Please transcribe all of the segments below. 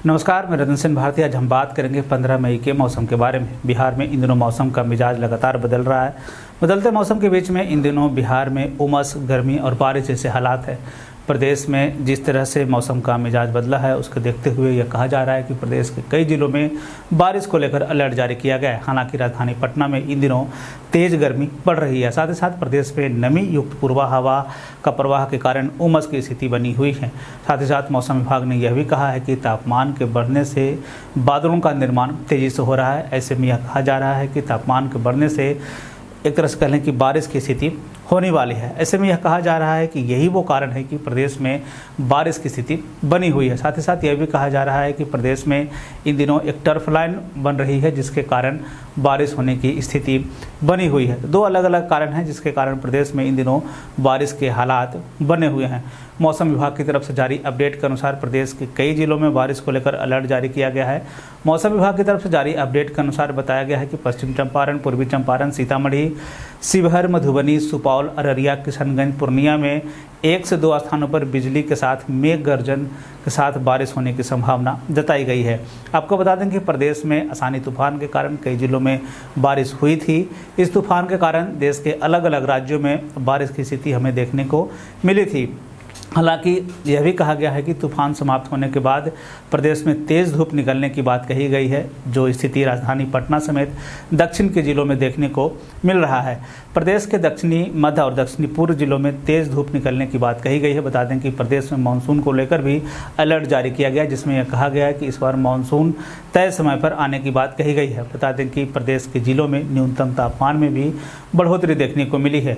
नमस्कार, मैं रतन सिंह भारती। आज हम बात करेंगे 15 मई के मौसम के बारे में। बिहार में इन दिनों मौसम का मिजाज लगातार बदल रहा है। बदलते मौसम के बीच में इन दिनों बिहार में उमस, गर्मी और बारिश जैसे हालात है। प्रदेश में जिस तरह से मौसम का मिजाज बदला है उसको देखते हुए यह कहा जा रहा है कि प्रदेश के कई जिलों में बारिश को लेकर अलर्ट जारी किया गया है। हालांकि राजधानी पटना में इन दिनों तेज गर्मी बढ़ रही है। साथ ही साथ प्रदेश में नमी युक्त पूर्वा हवा का प्रवाह के कारण उमस की स्थिति बनी हुई है। साथ ही साथ मौसम विभाग ने यह भी कहा है कि तापमान के बढ़ने से बादलों का निर्माण तेजी से हो रहा है। ऐसे में यह कहा जा रहा है कि तापमान के बढ़ने से एक तरह से कह लें कि बारिश की स्थिति होने वाली है। ऐसे में यह कहा जा रहा है कि यही वो कारण है कि प्रदेश में बारिश की स्थिति बनी हुई है। साथ ही साथ यह भी कहा जा रहा है कि प्रदेश में इन दिनों एक टर्फ लाइन बन रही है जिसके कारण बारिश होने की स्थिति बनी हुई है। दो अलग अलग कारण हैं जिसके कारण प्रदेश में इन दिनों बारिश के हालात बने हुए हैं। मौसम विभाग की तरफ से जारी अपडेट के अनुसार प्रदेश के कई जिलों में बारिश को लेकर अलर्ट जारी किया गया है। मौसम विभाग की तरफ से जारी अपडेट के अनुसार बताया गया है कि पश्चिम चंपारण, पूर्वी चंपारण, सीतामढ़ी, शिवहर, मधुबनी, सुपौल, अररिया, किशनगंज, पूर्णिया में 1 से 2 स्थानों पर बिजली के साथ मेघ गर्जन के साथ बारिश होने की संभावना जताई गई है। आपको बता दें कि प्रदेश में आसानी तूफान के कारण कई जिलों में बारिश हुई थी। इस तूफान के कारण देश के अलग अलग राज्यों में बारिश की स्थिति हमें देखने को मिली थी। हालांकि यह भी कहा गया है कि तूफान समाप्त होने के बाद प्रदेश में तेज़ धूप निकलने की बात कही गई है, जो स्थिति राजधानी पटना समेत दक्षिण के जिलों में देखने को मिल रहा है। प्रदेश के दक्षिणी, मध्य और दक्षिणी पूर्व जिलों में तेज़ धूप निकलने की बात कही गई है। बता दें कि प्रदेश में मानसून को लेकर भी अलर्ट जारी किया गया, जिसमें यह कहा गया है कि इस बार मानसून तय समय पर आने की बात कही गई है। बता दें कि प्रदेश के जिलों में न्यूनतम तापमान में भी बढ़ोतरी देखने को मिली है।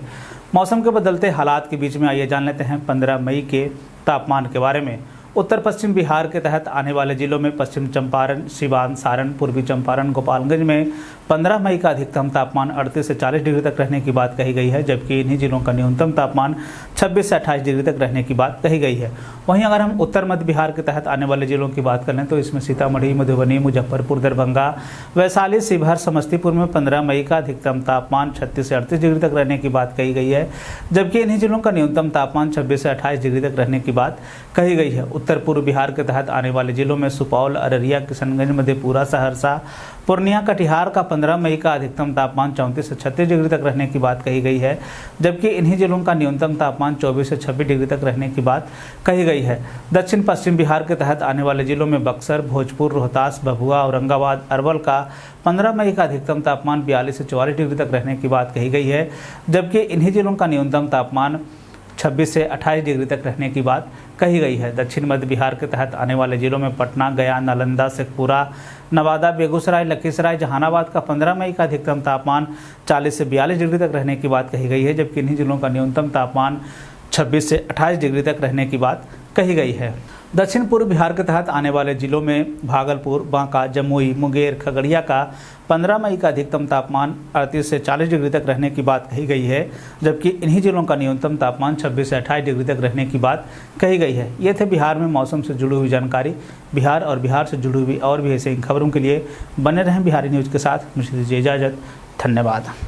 मौसम के बदलते हालात के बीच में आइए जान लेते हैं 15 मई के तापमान के बारे में। उत्तर पश्चिम बिहार के तहत आने वाले जिलों में पश्चिम चंपारण, सिवान, सारण, पूर्वी चंपारण, गोपालगंज में 15 मई का अधिकतम तापमान 38 से 40 डिग्री तक रहने की बात कही गई है, जबकि इन्हीं जिलों का न्यूनतम तापमान 26 से 28 डिग्री तक रहने की बात कही गई है। वहीं अगर हम उत्तर मध्य बिहार के तहत आने वाले जिलों की बात करें तो इसमें सीतामढ़ी, मधुबनी, मुजफ्फरपुर, दरभंगा, वैशाली, शिवहर, समस्तीपुर में 15 मई का अधिकतम तापमान 36 से 38 डिग्री तक रहने की बात कही गई है, जबकि इन्हीं जिलों का न्यूनतम तापमान 26 से 28 डिग्री तक रहने की बात कही गई है। उत्तर पूर्व बिहार के तहत आने वाले जिलों में सुपौल, अररिया, किशनगंज, मधेपुरा, सहरसा, पूर्णिया, कटिहार का 15 मई का अधिकतम तापमान 34 से 36 डिग्री तक रहने की बात कही गई है, जबकि इन्हीं जिलों का न्यूनतम तापमान 24 से 26 डिग्री तक रहने की बात कही गई है। दक्षिण पश्चिम बिहार के तहत आने वाले जिलों में बक्सर, भोजपुर, रोहतास, भभुआ, औरंगाबाद, अरवल का 15 मई का अधिकतम तापमान 42 से 44 डिग्री तक रहने की बात कही गई है, जबकि इन्हीं जिलों का न्यूनतम तापमान 26 से 28 डिग्री तक रहने की बात कही गई है। दक्षिण मध्य बिहार के तहत आने वाले जिलों में पटना, गया, नालंदा, शेखपुरा, नवादा, बेगूसराय, लखीसराय, जहानाबाद का 15 मई का अधिकतम तापमान 40 से 42 डिग्री तक रहने की बात कही गई है, जबकि इन्हीं जिलों का न्यूनतम तापमान 26 से 28 डिग्री तक रहने की बात कही गई है। दक्षिण पूर्व बिहार के तहत आने वाले जिलों में भागलपुर, बांका, जमुई, मुंगेर, खगड़िया का 15 मई का अधिकतम तापमान 38 से 40 डिग्री तक रहने की बात कही गई है, जबकि इन्हीं जिलों का न्यूनतम तापमान 26 से 28 डिग्री तक रहने की बात कही गई है। ये थे बिहार में मौसम से जुड़ी हुई जानकारी। बिहार और बिहार से जुड़ी हुई और भी ऐसे खबरों के लिए बने रहें बिहारी न्यूज़ के साथ। मुझे दीजिए इजाज़त। धन्यवाद।